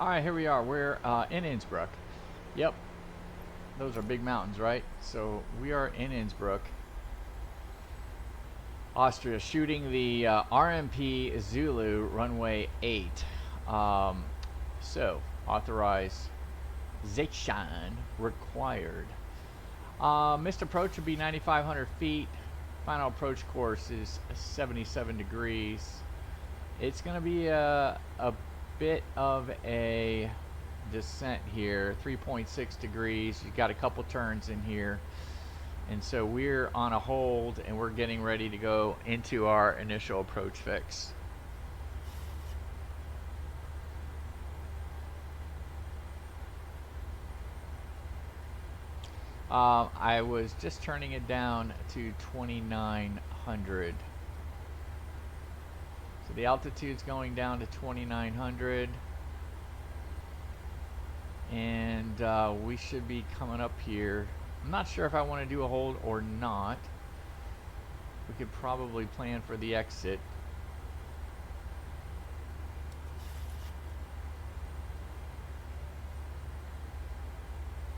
Alright, here we are. We're in Innsbruck. Yep, those are big mountains, right? So we are in Innsbruck, Austria, shooting the RNP Zulu runway 8. So, authorization required. Missed approach would be 9,500 feet. Final approach course is 77 degrees. It's going to be a bit of a descent here, 3.6 degrees. You've got a couple turns in here. And so we're on a hold and we're getting ready to go into our initial approach fix. I was just turning it down to 2,900. So the altitude's going down to 2,900. And we should be coming up here. I'm not sure if I want to do a hold or not. We could probably plan for the exit.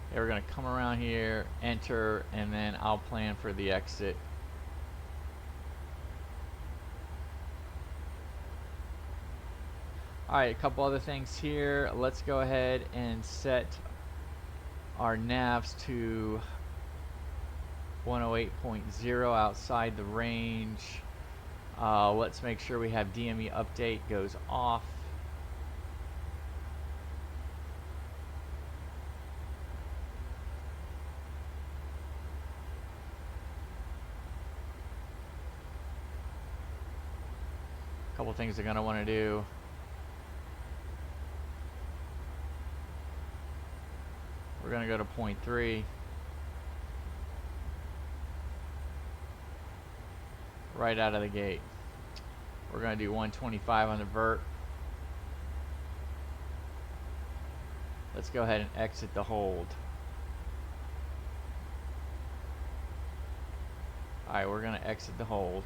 Okay, we're going to come around here, enter, and then I'll plan for the exit. Alright, a couple other things here. Let's go ahead and set our navs to 108.0 outside the range. Let's make sure we have DME update goes off. A couple things they're going to want to do. We're going to go to 0.3. Right out of the gate. We're going to do 125 on the vert. Let's go ahead and exit the hold. Alright, we're going to exit the hold.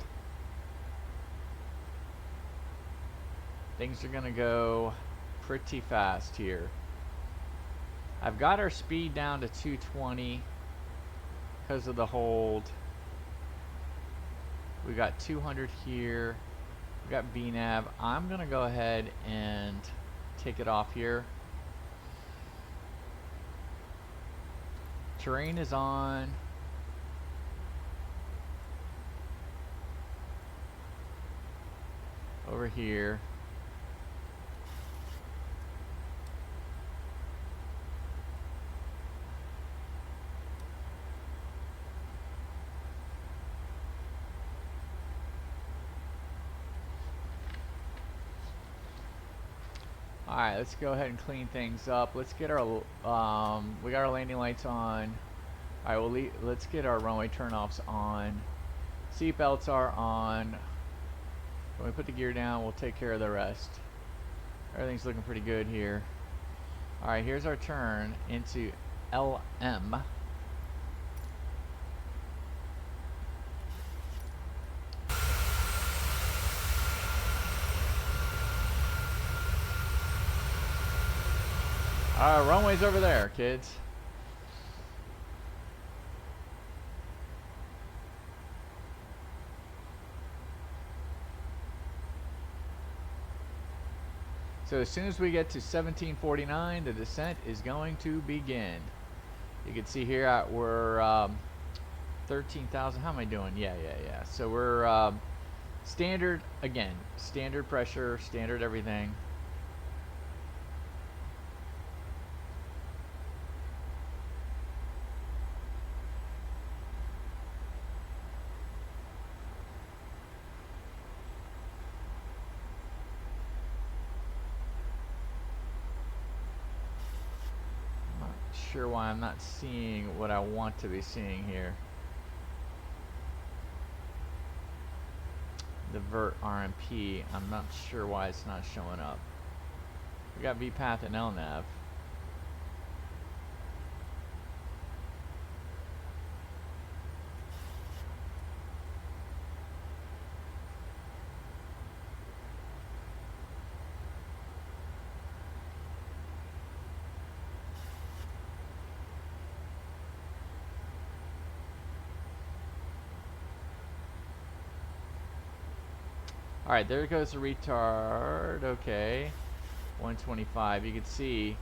Things are going to go pretty fast here. I've got our speed down to 220 because of the hold. We got 200 here. We got VNAV. I'm gonna go ahead and take it off here. Terrain is on. Over here. Alright, let's go ahead and clean things up. Let's get our, we got our landing lights on. Alright, let's get our runway turnoffs on. Seatbelts are on. When we put the gear down, we'll take care of the rest. Everything's looking pretty good here. Alright, here's our turn into LM. Runway's over there, kids. So as soon as we get to 1749, the descent is going to begin. You can see here we're 13,000. How am I doing? Yeah. So we're standard, again, standard pressure, standard everything. Sure why I'm not seeing what I want to be seeing here. The vert RNP, I'm not sure why it's not showing up. We got VPath and LNAV. Alright, there goes the retard. Okay. 125. You can see,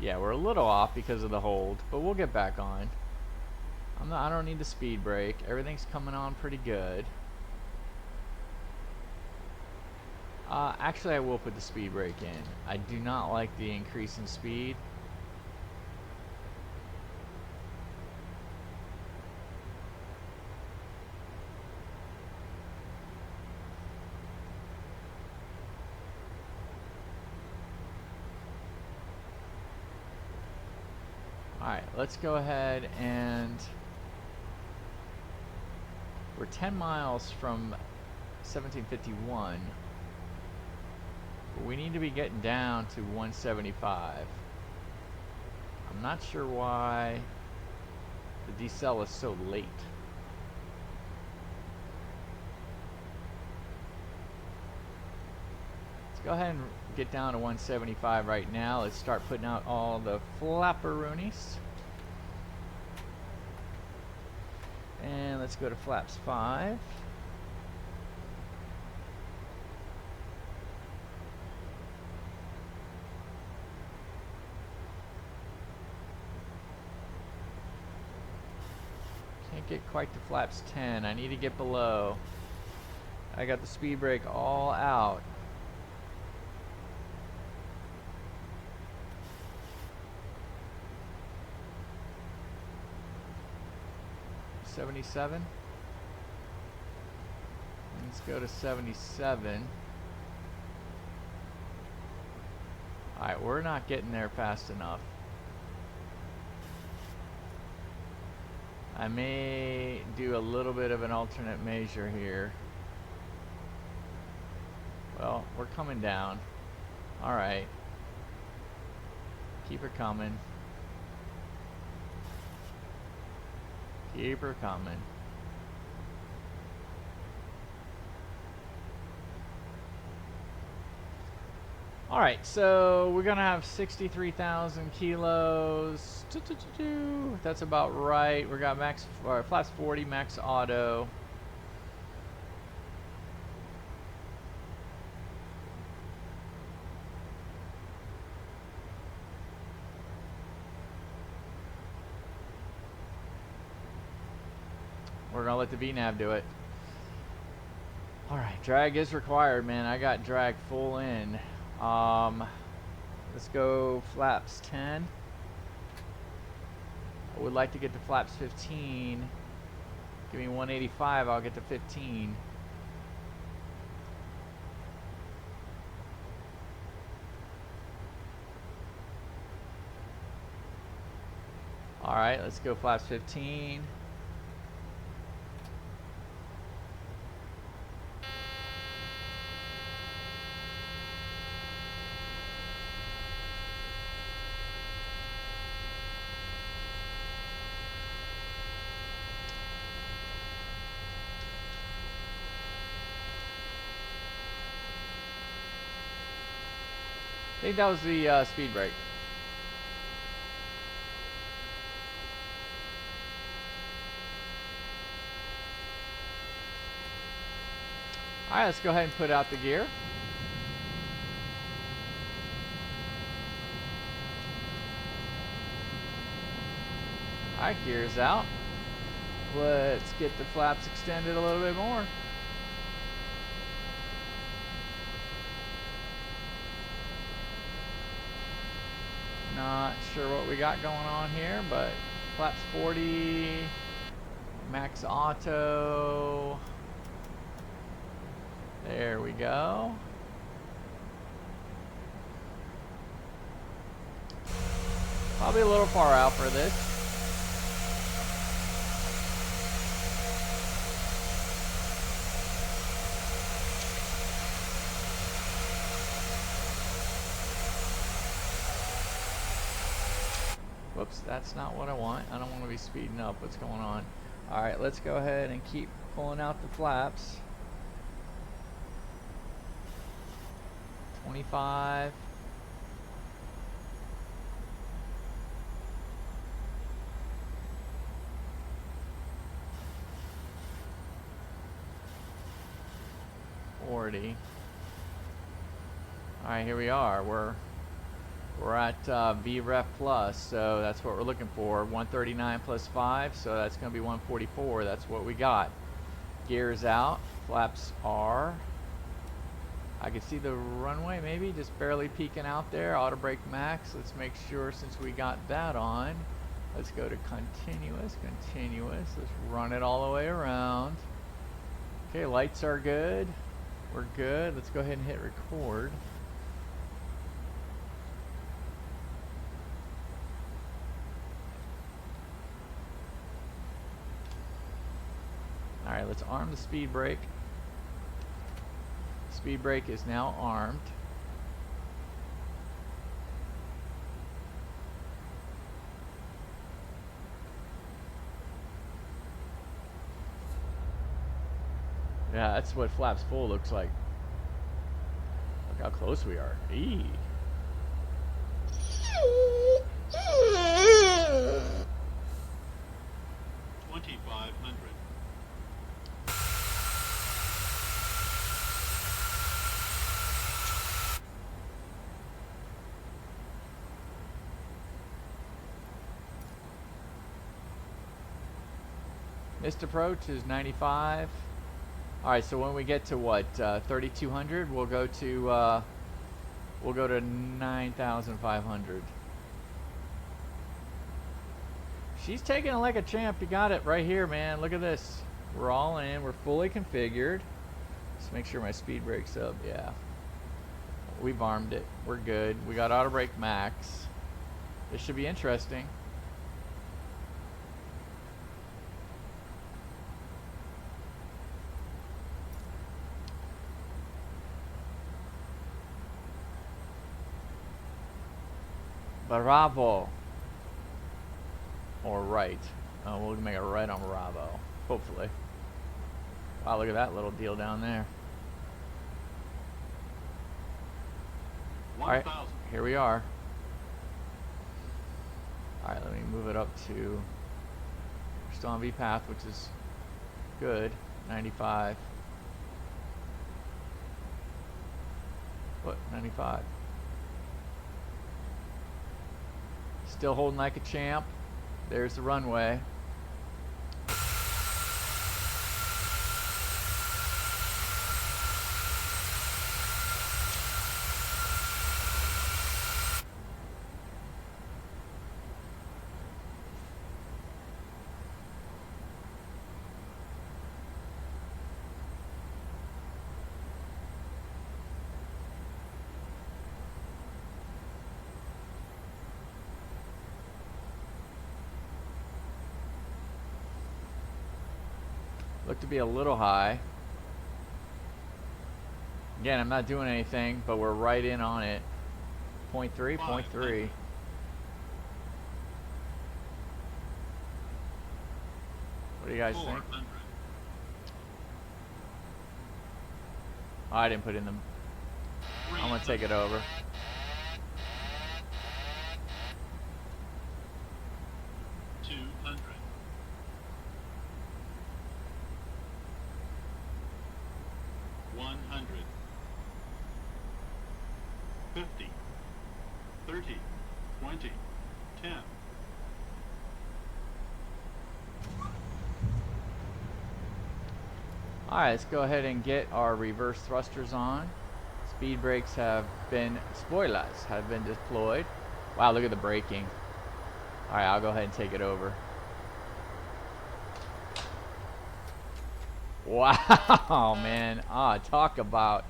yeah, we're a little off because of the hold, but we'll get back on. I don't need the speed brake. Everything's coming on pretty good. Actually, I will put the speed brake in. I do not like the increase in speed. Alright, let's go ahead and we're 10 miles from 1751. But we need to be getting down to 175. I'm not sure why the decel is so late. Let's go ahead and get down to 175 right now. Let's start putting out all the flapperoonies. And let's go to flaps 5. Can't get quite to flaps 10. I need to get below. I got the speed brake all out. 77. Let's go to 77. Alright, we're not getting there fast enough. I may do a little bit of an alternate measure here. Well, we're coming down. Alright. Keep her coming. Keep her coming. Alright, so we're gonna have 63,000 kilos. That's about right. We got max, flaps 40, max auto. We're gonna let the VNAV do it. Alright, drag is required, man. I got drag full in. Let's go flaps 10. I would like to get to flaps 15. Give me 185, I'll get to 15. Alright, let's go flaps 15. I think that was the speed brake. Alright, let's go ahead and put out the gear. Alright, gear's out. Let's get the flaps extended a little bit more. Not sure what we got going on here, but flaps 40, max auto. There we go. Probably a little far out for this. Whoops, that's not what I want. I don't want to be speeding up. What's going on? Alright, let's go ahead and keep pulling out the flaps. 25. 140. All right, here we are. We're at VREF plus, so that's what we're looking for. 139 plus 5, so that's going to be 144. That's what we got. Gears out, flaps are. I can see the runway maybe just barely peeking out there. Auto brake max. Let's make sure since we got that on. Let's go to continuous, continuous. Let's run it all the way around. Okay, lights are good. We're good. Let's go ahead and hit record. All right, let's arm the speed brake. Speed brake is now armed. Yeah, that's what flaps full looks like. Look how close we are. Eee. Missed approach is 95. All right, so when we get to what 3,200, we'll go to 9,500. She's taking it like a champ. You got it right here, man. Look at this. We're all in. We're fully configured. Just make sure my speed brake's up. Yeah, we've armed it. We're good. We got auto brake max. This should be interesting. Bravo. Or right. We'll make a right on Bravo. Hopefully. Wow, look at that little deal down there. Alright, here we are. Alright, let me move it up to... We're still on V path, which is good. 95. What? 95. Still holding like a champ. There's the runway. Look to be a little high. Again, I'm not doing anything, but we're right in on it. 0.3, 0.3. What do you guys think? Oh, I didn't put in them. I'm gonna take it over. Alright, let's go ahead and get our reverse thrusters on. Speed brakes have been, spoilers have been deployed. Wow, look at the braking. Alright, I'll go ahead and take it over. Wow, man. Ah, talk about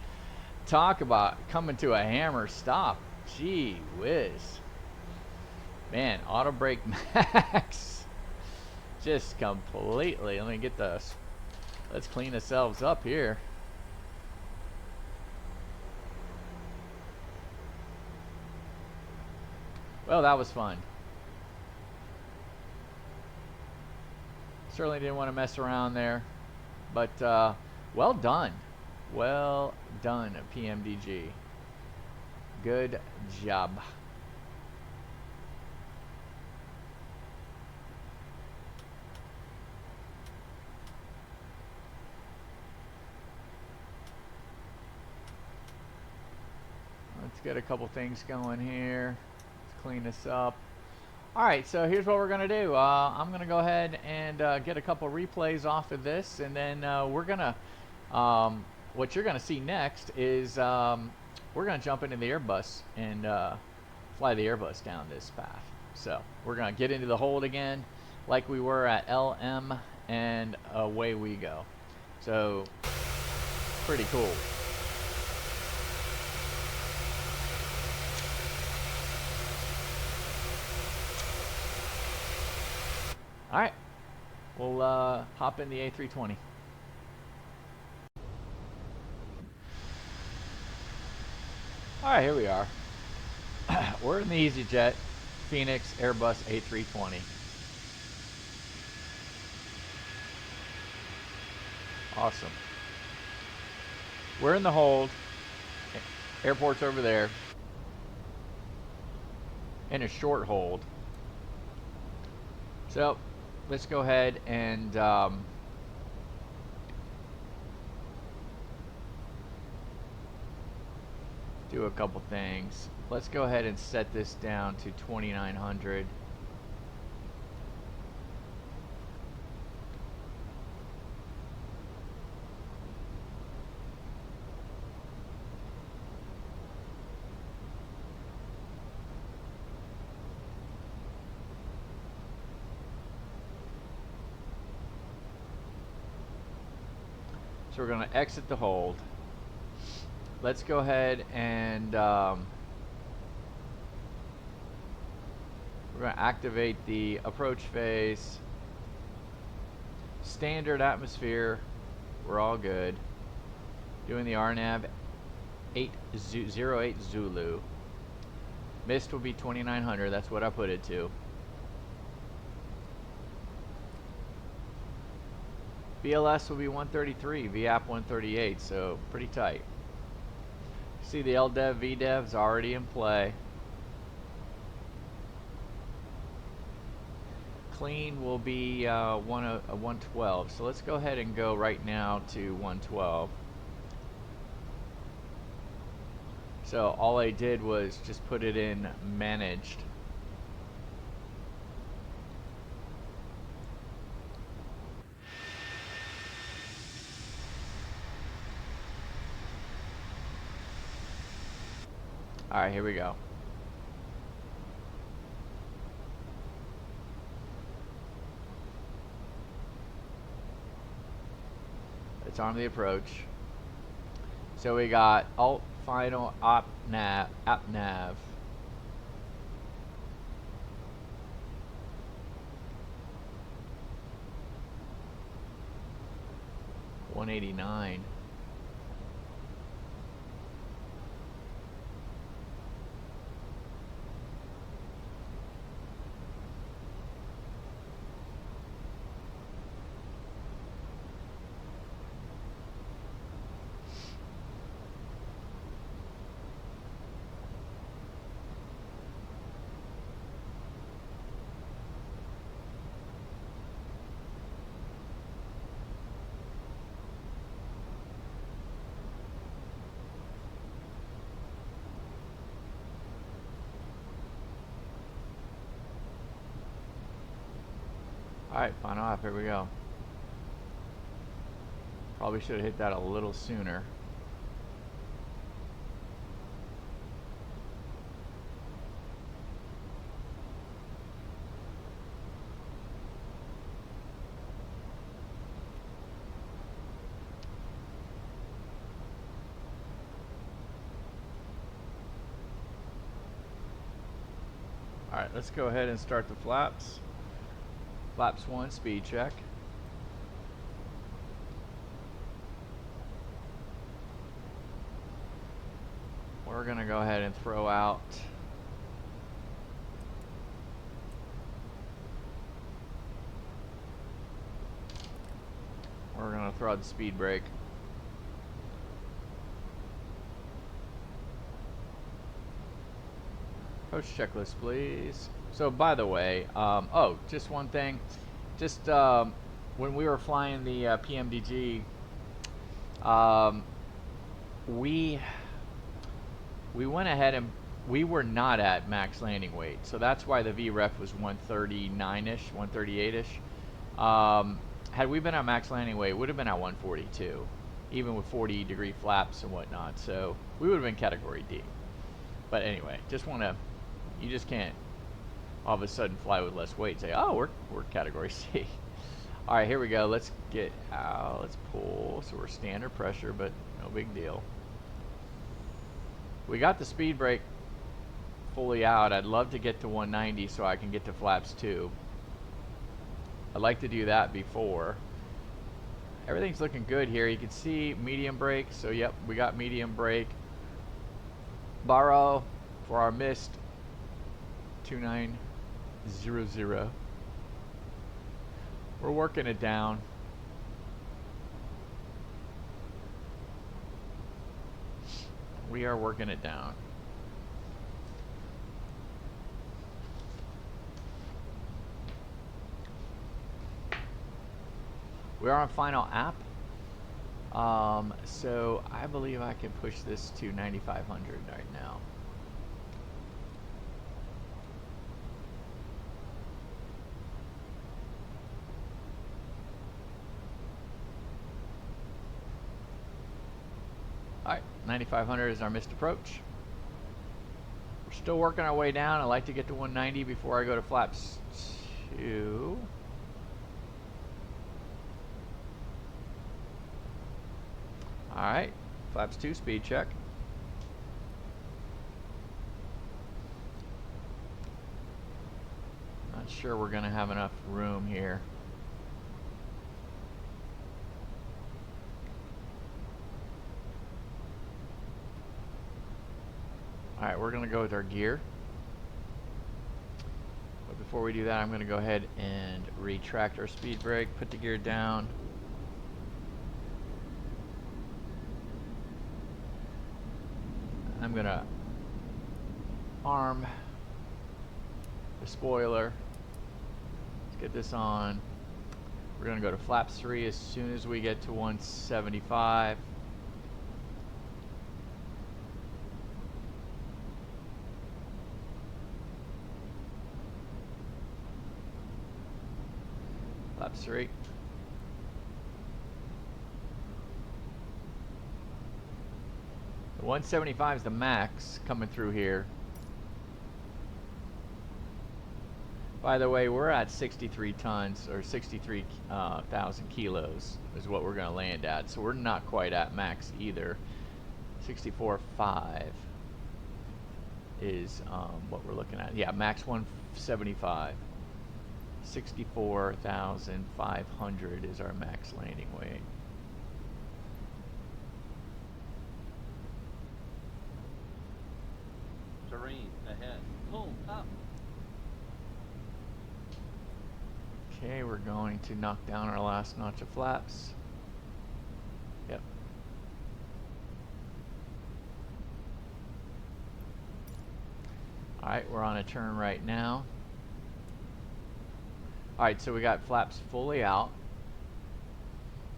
coming to a hammer stop. Gee whiz. Man, auto brake max. Just completely. Let me get the... Let's clean ourselves up here. Well, that was fun. Certainly didn't want to mess around there. But, well done. Well done, PMDG. Good job. get a couple things going here. Let's clean this up. All right, so here's what we're gonna do. I'm gonna go ahead and get a couple replays off of this, and then we're gonna, what you're gonna see next is we're gonna jump into the Airbus and fly the Airbus down this path. So we're gonna get into the hold again, like we were at LM, and away we go. So pretty cool. All right, we'll hop in the A320. All right, here we are. We're in the EasyJet FENIX Airbus A320. Awesome. We're in the hold. Airport's over there. In a short hold. So let's go ahead and do a couple things. Let's go ahead and set this down to 2900. So we're going to exit the hold. Let's go ahead and we're going to activate the approach phase. Standard atmosphere, we're all good. Doing the RNAV 808 Zulu. Mist will be 2900, that's what I put it to. BLS will be 133, VAP 138, so pretty tight. See the LDEV, VDEV is already in play. Clean will be 112, so let's go ahead and go right now to 112. So all I did was just put it in managed. All right, here we go. Let's arm the approach. So we got alt final app nav 189. Alright, final off, here we go. Probably should have hit that a little sooner. Alright, let's go ahead and start the flaps. Flaps 1, speed check. We're going to go ahead and throw out the speed brake. Approach checklist, please. So by the way, oh, just one thing. Just when we were flying the PMDG, we went ahead and we were not at max landing weight, so that's why the VREF was 139-ish, 138-ish. Had we been at max landing weight, it would have been at 142, even with 40-degree flaps and whatnot. So we would have been category D. But anyway, just want to, you just can't all of a sudden fly with less weight and say, oh, we're category C. All right, here we go. Let's get out. Let's pull. So we're standard pressure, but no big deal. We got the speed brake fully out. I'd love to get to 190 so I can get to flaps 2. I'd like to do that before. Everything's looking good here. You can see medium brake. So yep, we got medium brake. Borrow for our missed 2900. We're working it down. We are working it down. We are on final app. So I believe I can push this to 9,500 right now. All right, 9,500 is our missed approach. We're still working our way down. I like to get to 190 before I go to flaps 2. All right, flaps 2 speed check. Not sure we're gonna have enough room here. All right, we're gonna go with our gear. But before we do that, I'm gonna go ahead and retract our speed brake, put the gear down. I'm gonna arm the spoiler. Let's get this on. We're gonna go to flaps 3 as soon as we get to 175. Flaps 3. The 175 is the max coming through here. By the way, we're at 63 tons, or 63,000 kilos is what we're going to land at. So we're not quite at max either. 64.5 is what we're looking at. Yeah, max 175. 64,500 is our max landing weight. Terrain ahead. Pull up. Okay, we're going to knock down our last notch of flaps. Yep. Alright, we're on a turn right now. Alright, so we got flaps fully out.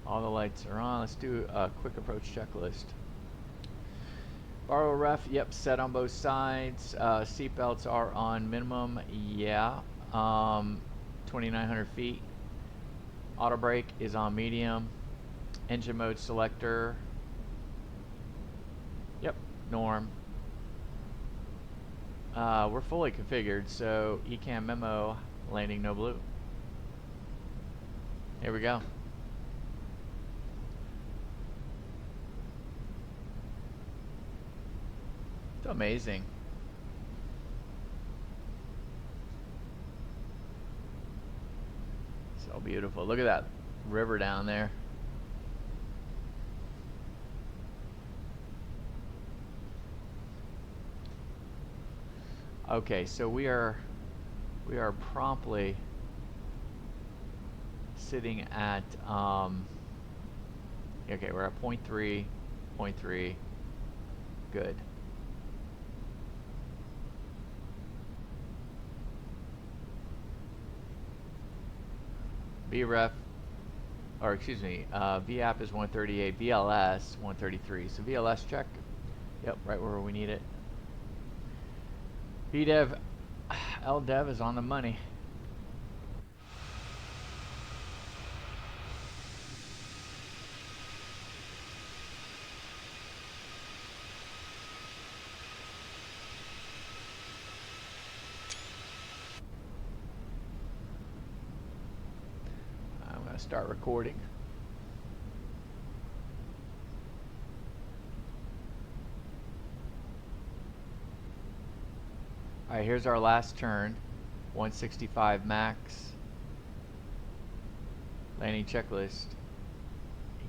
All the lights are on. Let's do a quick approach checklist. Borrow ref, yep, set on both sides. Seatbelts are on minimum, yeah. 2,900 feet. Auto brake is on medium. Engine mode selector, yep, norm. We're fully configured, so ECAM memo, landing no blue. Here we go. It's amazing. So beautiful. Look at that river down there. Okay, so we are promptly sitting at okay, we're at 0.3, good. VREF, or excuse me, VAP is 138, VLS 133. So VLS check, yep, right where we need it. VDev, LDev is on the money. I'm going to start recording. All right, here's our last turn. 165 max. Landing checklist.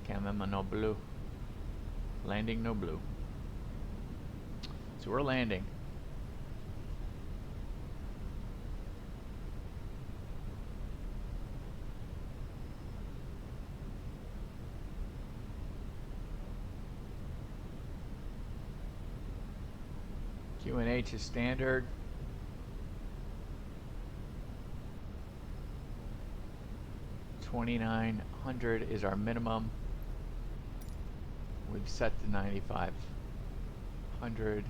Ikamema no blue. Landing no blue. So we're landing. QNH is standard. $2,900 is our minimum. We've set to 9,500.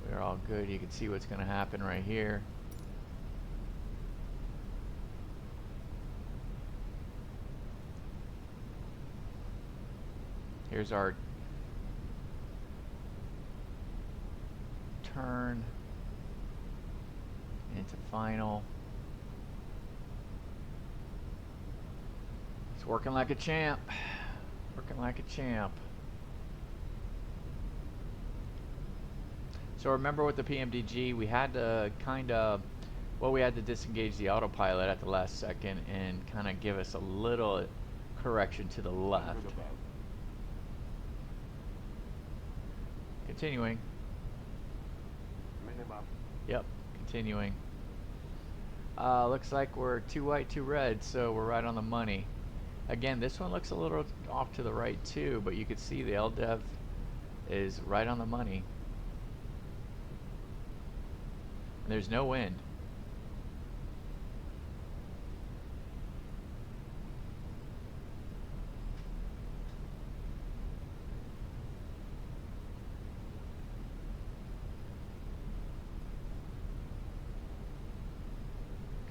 We're all good. You can see what's going to happen right here. Here's our turn into final. It's working like a champ. Working like a champ. So remember with the PMDG, we had to we had to disengage the autopilot at the last second and kind of give us a little correction to the left. Continuing. Minimum. Yep, continuing. Looks like we're 2 white, 2 red, so we're right on the money. Again, this one looks a little off to the right too, but you can see the LDev is right on the money. And there's no wind.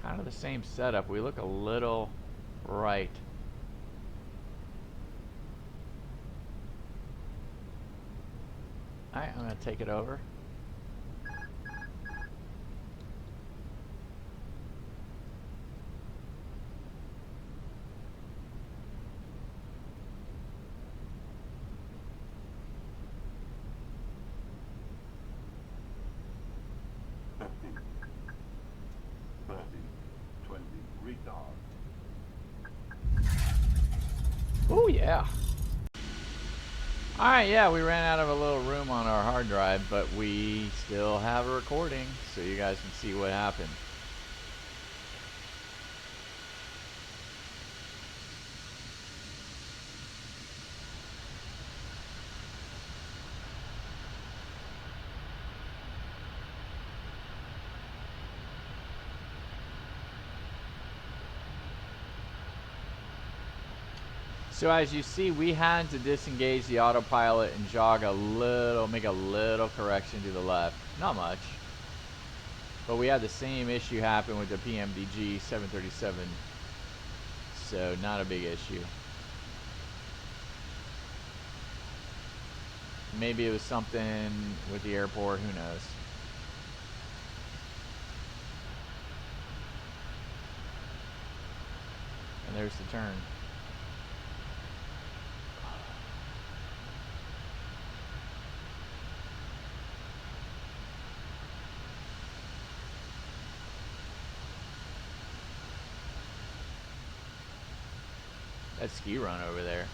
Kind of the same setup. We look a little right. Alright, I'm going to take it over. Oh yeah. Alright, yeah, we ran out of a little room on our hard drive, but we still have a recording, so you guys can see what happened. So as you see, we had to disengage the autopilot and jog a little, make a little correction to the left. Not much. But we had the same issue happen with the PMDG 737. So not a big issue. Maybe it was something with the airport, who knows. And there's the turn. That ski run over there.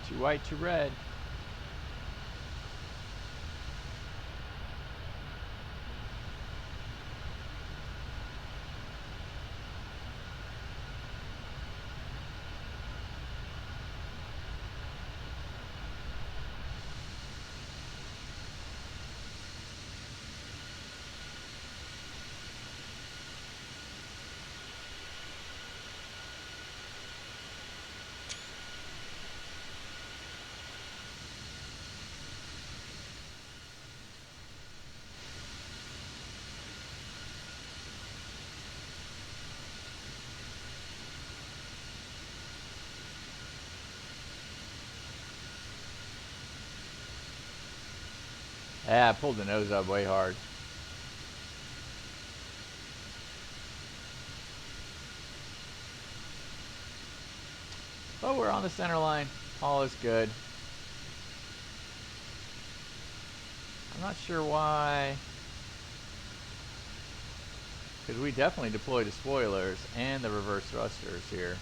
Too white, too red. Yeah, I pulled the nose up way hard. But we're on the center line. All is good. I'm not sure why. Because we definitely deployed the spoilers and the reverse thrusters here.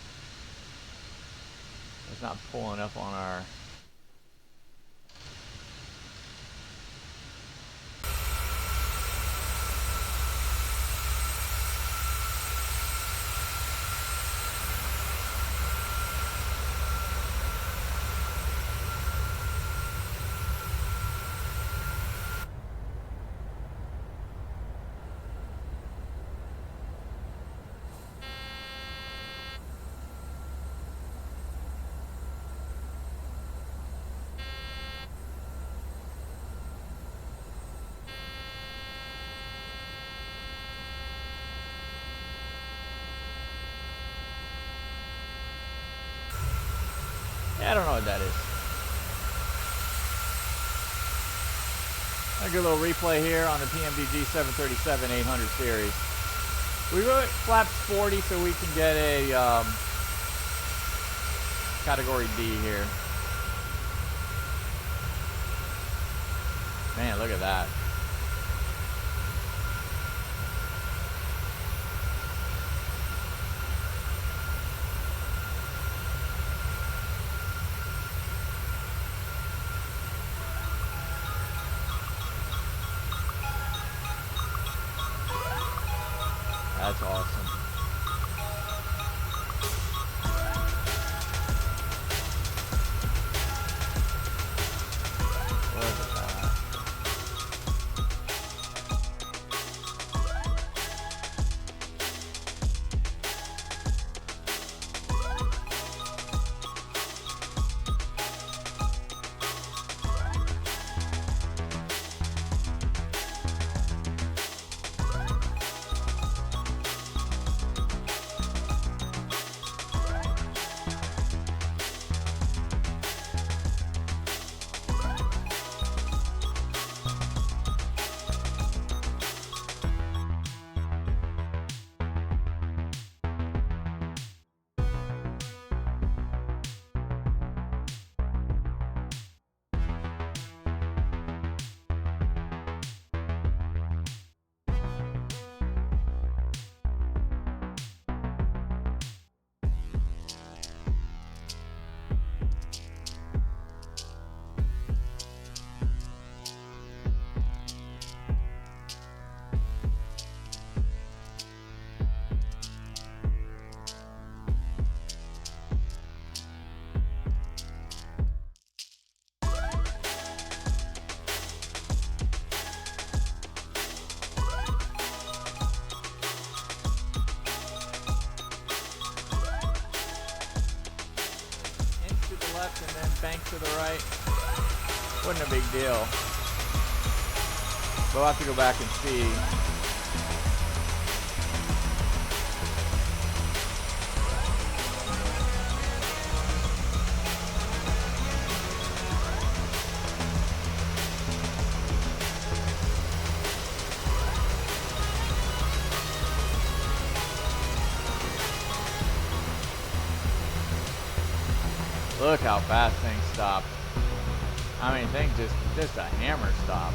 It's not pulling up on our... Yeah, I don't know what that is. A good little replay here on the PMDG 737 800 series. We went flaps 40 so we can get a category D here. Man, look at that. That's awesome. Look at that. And then bank to the right. Wasn't a big deal. We'll have to go back and see. Look how fast things stop. I mean, things just a hammer stop.